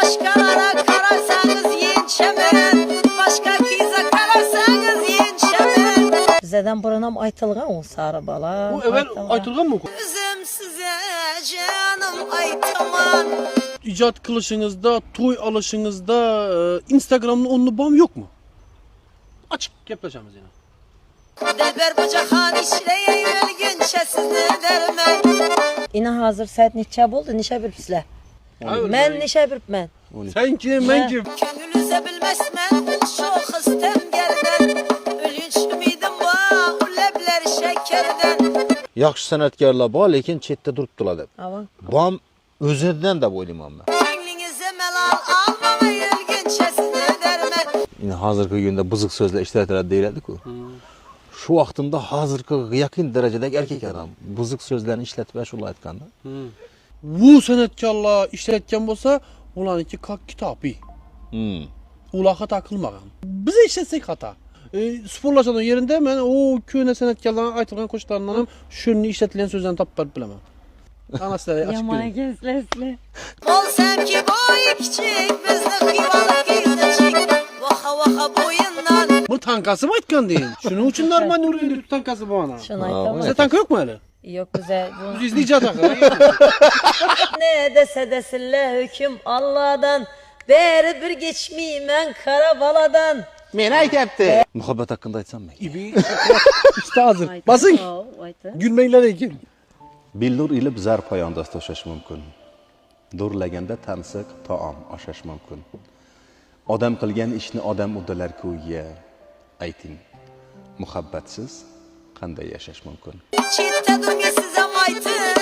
Başkalara kararsanız yençemen, başka kıza kararsanız yençemen. Bizden buranam aytılgan o sarı bala. Bu evvel aytılgan mı? Üzüm size canım aytaman. İcat kılışınızda, toy alışınızda, Instagram'da onlu bam yok mu? Açık yapacağımız yine. Dilber bucahan işleye yölgünçe siz ne dermen. İna hazır saat neçe oldu? Neçe bilipsizler? Men neçe bilipmen? Sen kim, ben kim? Könlünüze bilmezmen, çok istem gerden. Ölünç ümidim var, o lebler şekerden. Yaxşı sanatkarlar bor, lekin chetda turibdilar deb. Avan. Bom o'zidan deb o'ylayman men. Könlünüze melal almama yölgünçe siz ne dermen. Endi hozirgi kunda buzuq so'zlar ishlatiladi deyiladi-ku. Shu vaqtimda hozirgi yaqin darajadagi erkak odam buzuq so'zlarni ishlatib ashula aytganda. Bu sanatkarlar işletken bolsa, ulaniki kak kitabı. Ulağa takılmagan. Bize işletsek hata. Sporlaşanın yerinde ben o köhne sanatkarların aytılgan koşullarından şunu işletilen sözlerini tapıp bilemem. Anasıyla açık Yamana görün. gözlesli. Olsam ki boyu küçük, bizde kıyvalı kıyıcık. Vaha vaha boyundan. Bu tankası mı aytkan deyin? Şunun için normal nuruydu tankası bu ana. Şunu aytamam. Size tanka yok mu öyle? Yok güzel. Biz izleyeceğiz tankı. Ne dese desinler hüküm Allah'dan. Beri bir geçmeyeyim kara baladan. Men aytibdi. Muhabbat haqida aytsam men. İbi işte hazır. Basın. Gülmeyler ekin. Billur ilib zar poyonda toshash mumkin. Do'rlaganda tansiq taom oshash mumkin. Odam qilgan ishni odam uddalar-ku ya. Ayting. Muhabbatsiz qanday yashash mumkin? Çitte dur size maytı.